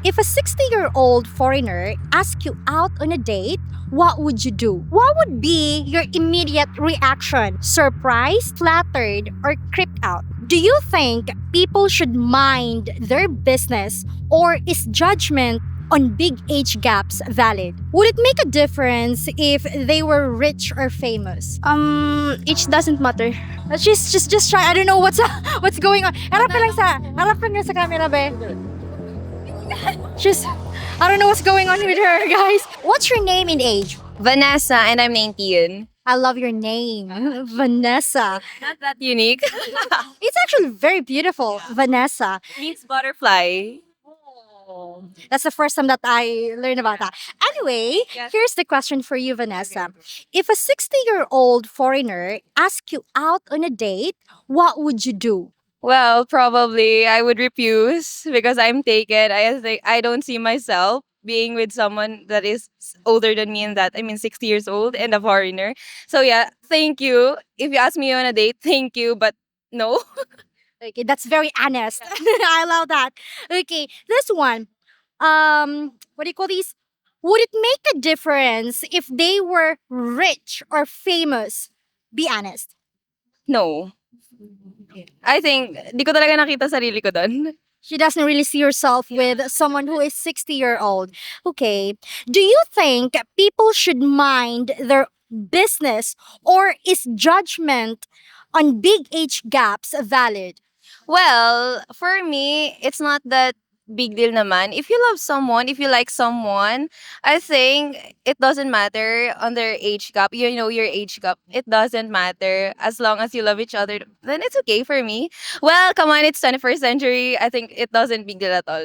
If a 60-year-old foreigner asks you out on a date, what would you do? What would be your immediate reaction? Surprised, flattered, or creeped out? Do you think people should mind their business, or is judgment on big age gaps valid? Would it make a difference if they were rich or famous? Age doesn't matter. Just try. I don't know what's what's going on. Harap lang sa camera, be. Just, I don't know what's going on with her, guys. What's your name and age? Vanessa, and I'm 19. I love your name, Vanessa. Not that unique. It's actually very beautiful, Vanessa. Means butterfly. That's the first time that I learned about that. Anyway, Yes. here's the question for you, Vanessa. If a 60-year-old foreigner asks you out on a date, what would you do? Well, probably I would refuse because I'm taken. I think I don't see myself being with someone that is older than me, and that I mean 60 years old and a foreigner. So yeah, thank you. If you ask me on a date, thank you, but no. Okay, that's very honest. I love that. Okay, this one. What do you call these? Would it make a difference if they were rich or famous? Be honest. No. I think di ko talaga nakita sarili ko doon. She doesn't really see herself with someone who is 60-year-old. Okay. Do you think people should mind their business, or is judgment on big age gaps valid? Well, for me, it's not that big deal naman. If you love someone, if you like someone, I think it doesn't matter on their age gap. You know your age gap. It doesn't matter as long as you love each other. Then it's okay for me. Well, come on, it's 21st century. I think it doesn't big deal at all.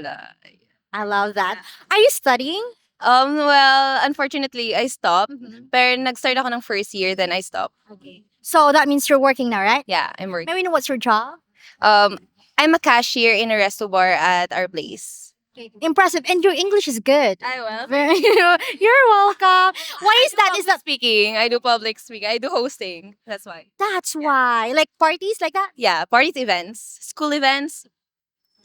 I love that. Are you studying? Well, unfortunately, I stopped. Pero nag-start ako ng first year, then I stopped. Okay. So that means you're working now, right? Yeah, I'm working. May we know what's your job? I'm a cashier in a resto bar at our place. Impressive. And your English is good. I will. Very, you're welcome. Why is that? Is that Speaking? I do public speaking. I do hosting. That's why. that's why? Like parties like that? Yeah, parties, events, school events,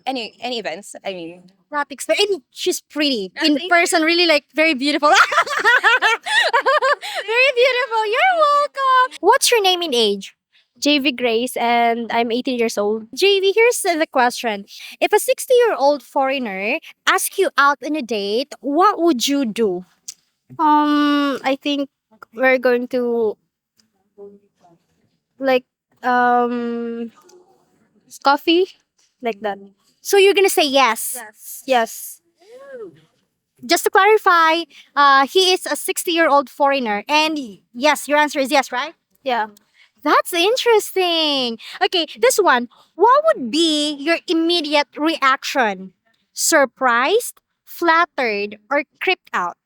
any events. I mean, That and she's pretty in thank person. Really, like very beautiful. Very beautiful. You're welcome. What's your name and age? JV Grace, and I'm 18 years old. JV, here's the question. If a 60-year-old foreigner asks you out on a date, what would you do? I think we're going to like coffee like that. So you're gonna say yes. Yes. Just to clarify, he is a 60-year-old foreigner, and yes, your answer is yes, right? Yeah. That's interesting. Okay, this one. What would be your immediate reaction? Surprised, flattered, or creeped out?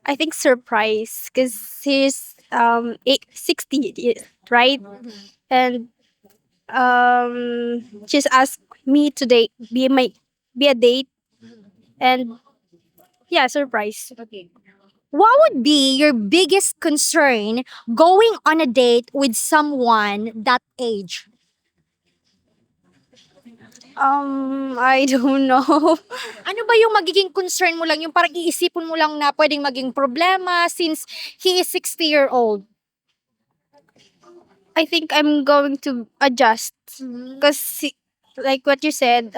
I think surprise because he's 60, right? And just asked me to date, be a date, and yeah, surprise. What would be your biggest concern going on a date with someone that age? I don't know. Ano ba yung magiging concern mo lang? Yung parang iisipin mo lang na pwedeng maging problema since he is 60-year-old. I think I'm going to adjust because like what you said,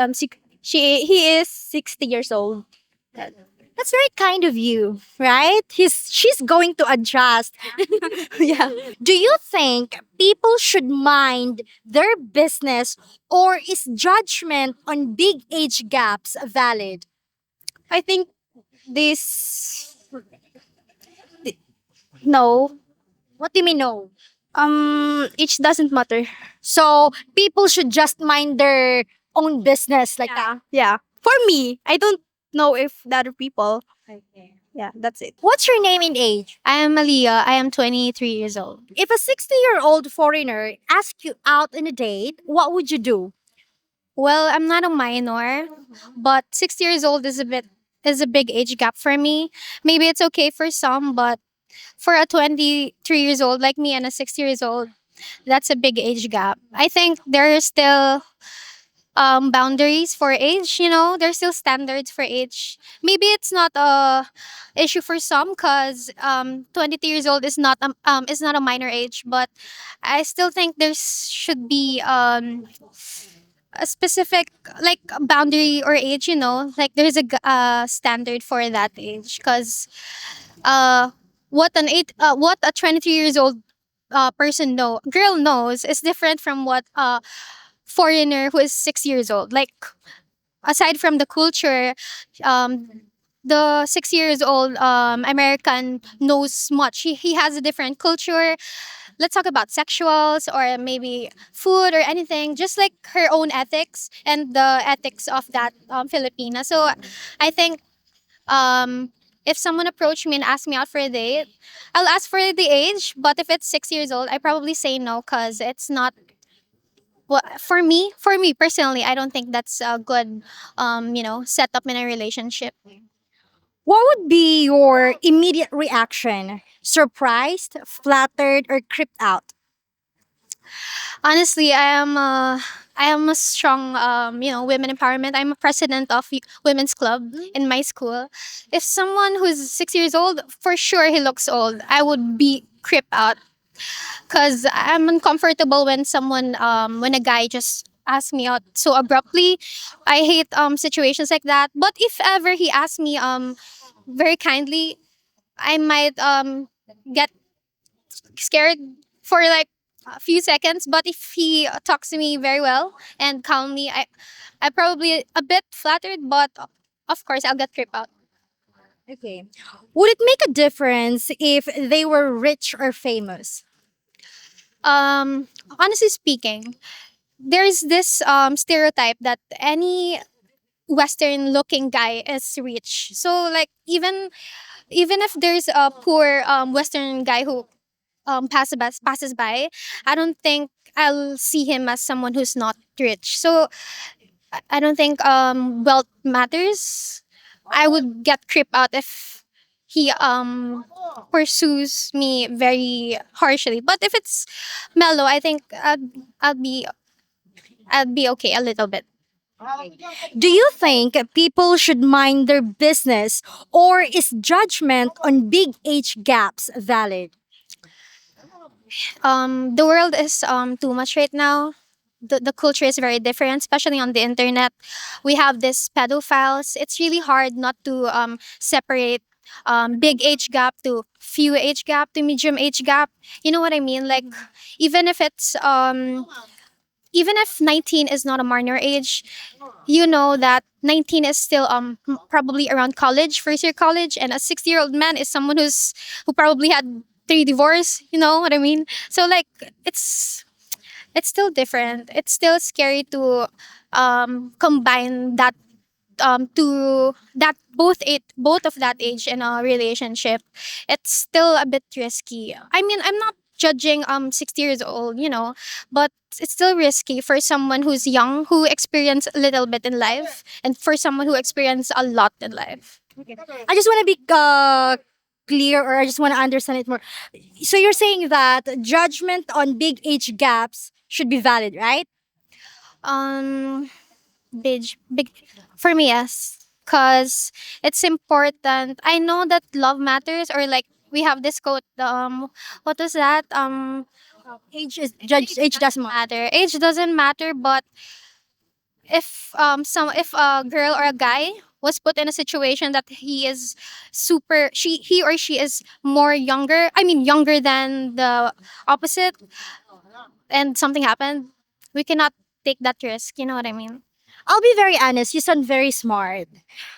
he is 60 years old. That's very kind of you, right? She's going to adjust. Yeah. Do you think people should mind their business, or is judgment on big age gaps valid? I think this no. What do you mean no? It doesn't matter. So people should just mind their own business like that. Yeah. For me, I don't know if the other people. Yeah, that's it. What's your name and age? I am Malia. I am 23 years old. If a 60-year-old foreigner asks you out on a date, what would you do? Well, I'm not a minor, but 60 years old is a big age gap for me. Maybe it's okay for some, but for a 23 years old like me and a 60 years old, that's a big age gap. I think there is still boundaries for age. You know, there's still standards for age. Maybe it's not a issue for some because 22 years old is not a minor age, but I still think there should be a specific like boundary or age. You know, like there's a standard for that age because uh what a 23 years old person girl knows is different from what foreigner who is 6 years old. Like aside from the culture, um, the 6 years old American knows much. He has a different culture. Let's talk about sexuals or maybe food or anything, just like her own ethics and the ethics of that Filipina. So I think if someone approached me and asked me out for a date, I'll ask for the age. But if it's 6 years old, I probably say no because it's not well, for me personally, I don't think that's a good, setup in a relationship. What would be your immediate reaction? Surprised, flattered, or creeped out? Honestly, I am a strong, women empowerment. I'm a president of women's club in my school. If someone who's 6 years old, for sure he looks old, I would be creeped out because I'm uncomfortable when when a guy just asks me out so abruptly. I hate situations like that. But if ever he asks me very kindly, I might get scared for like a few seconds. But if he talks to me very well and calmly, I probably a bit flattered, but of course I'll get creeped out. Okay. Would it make a difference if they were rich or famous? Honestly speaking, there's this stereotype that any Western looking guy is rich. So like even if there's a poor Western guy who passes by, I don't think I'll see him as someone who's not rich. So I don't think wealth matters. I would get creeped out if he pursues me very harshly. But if it's mellow, I think I'd be okay a little bit. Do you think people should mind their business, or is judgment on big age gaps valid? The world is too much right now. The culture is very different, especially on the internet. We have this pedophiles. It's really hard not to separate big age gap to few age gap to medium age gap. You know what I mean? Like even if it's even if 19 is not a minor age, you know that 19 is still probably around college, first year college, and a 60-year-old man is someone who probably had three divorce. You know what I mean? So like it's still different. It's still scary to combine that to that both of that age in a relationship. It's still a bit risky. I mean, I'm not judging 60 years old, you know, but it's still risky for someone who's young who experienced a little bit in life and for someone who experienced a lot in life. I just want to be clear, or I just want to understand it more. So you're saying that judgment on big age gaps should be valid, right? Um big for me, yes, because it's important. I know that love matters, or like we have this quote, what was that, Age doesn't matter. age doesn't matter, but if a girl or a guy was put in a situation that he is he or she is more younger, I mean younger than the opposite, and something happened, we cannot take that risk, you know what I mean. I'll be very honest. You sound very smart.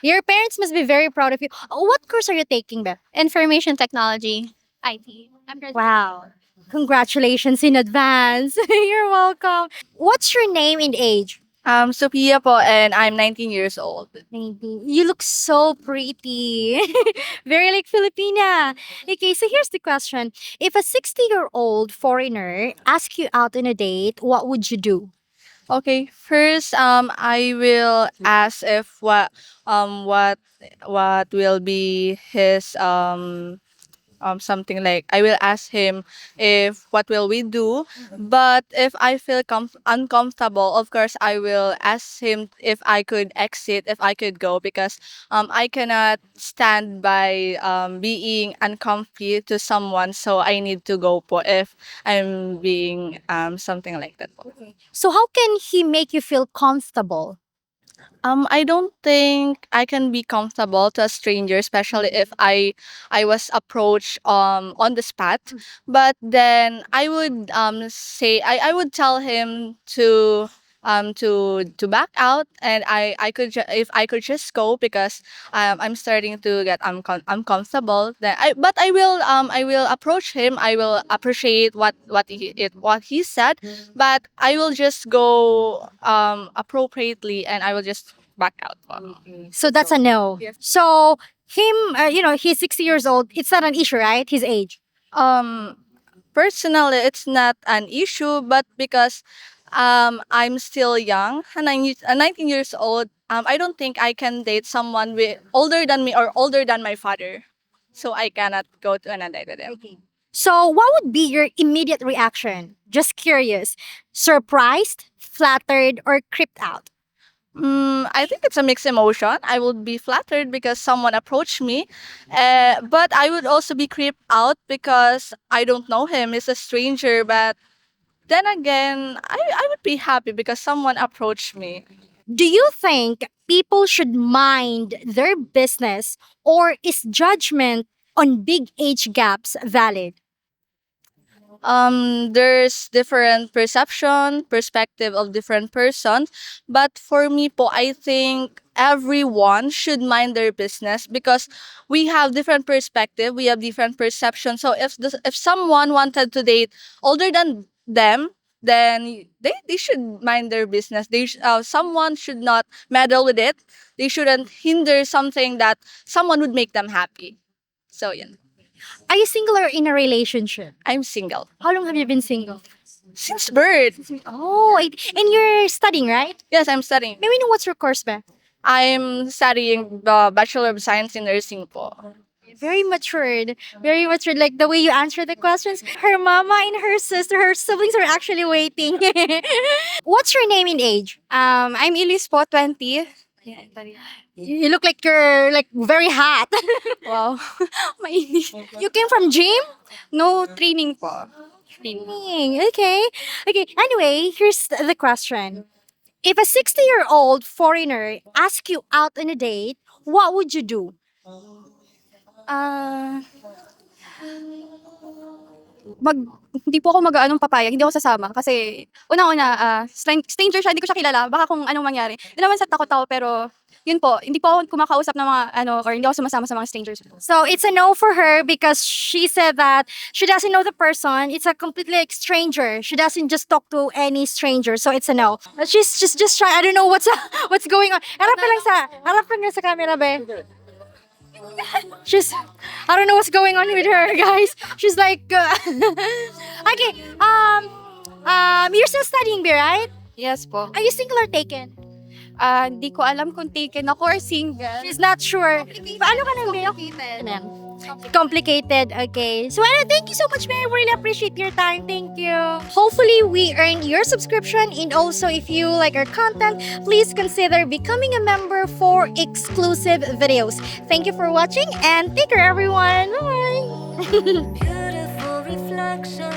Your parents must be very proud of you. What course are you taking, Beth? Information technology, IT. I'm graduating. Wow. Congratulations in advance. You're welcome. What's your name and age? Sophia po, and I'm 19 years old. Maybe. You look so pretty. Very like Filipina. Okay, so here's the question. If a 60-year-old foreigner asks you out on a date, what would you do? Okay, first, I will ask if what will be his something like I will ask him if what will we do. But if I feel uncomfortable, of course I will ask him if I could exit, if I could go, because I cannot stand by being uncomfy to someone, so I need to go po if I'm being something like that po. So how can he make you feel comfortable? I don't think I can be comfortable to a stranger, especially if I was approached on the spot. But then I would say I would tell him to back out, and I could if I could just go, because I'm starting to get uncomfortable. Then I will approach him. I will appreciate what he said, but I will just go appropriately, and I will just back out. So that's a no. Yes. So him, he's 60 years old. It's not an issue, right? His age. Um, Personally, it's not an issue, but because I'm still young, 19 years old, I don't think I can date someone older than me or older than my father. So I cannot go to an date with them. So what would be your immediate reaction? Just curious. Surprised, flattered, or creeped out? I think it's a mixed emotion. I would be flattered because someone approached me, but I would also be creeped out because I don't know him. He's a stranger, but then again, I would be happy because someone approached me. Do you think people should mind their business, or is judgment on big age gaps valid? There's different perspective of different persons, but for me po, I think everyone should mind their business, because we have different perspective, we have different perception. So if someone wanted to date older than them, then they should mind their business. Someone should not meddle with it. They shouldn't hinder something that someone would make them happy. So yeah, Are you single or in a relationship? I'm single How long have you been single? since birth. Oh, and you're studying, right? Yes, I'm studying. May we know what's your course ba? I'm studying the Bachelor of Science in Nursing po. Very matured. Very matured. Like the way you answer the questions. Her mama and her sister, her siblings are actually waiting. What's your name and age? I'm Elise po, 20. You look like you're like very hot. Wow. Mainit. You came from gym? No training po. Okay. Okay. Anyway, here's the question. If a 60-year-old foreigner asks you out on a date, what would you do? Ah, mag hindi po ako mag-aanong papayag, hindi ako sasama kasi unang-una, stranger siya, hindi ko siya kilala, baka kung anong mangyari. Hindi naman sa takot ako, pero yun po, hindi po ako kumakausap ng mga or hindi ako sumasama sa mga strangers. So it's a no for her because she said that she doesn't know the person. It's a completely like stranger. She doesn't just talk to any stranger. So it's a no. She's just trying. I don't know what's what's going on. Harap ka lang sa camera, be. She's I don't know what's going on with her, guys. She's like okay. You're still studying, be, right? Yes po. Are you single or taken? Hindi ko alam kung taken ako or single. She's not sure. Paano ka nang be? Complicated. Okay. So, thank you so much, Mary. We really appreciate your time. Thank you. Hopefully, we earn your subscription. And also, if you like our content, please consider becoming a member for exclusive videos. Thank you for watching and take care, everyone. Bye. Beautiful reflection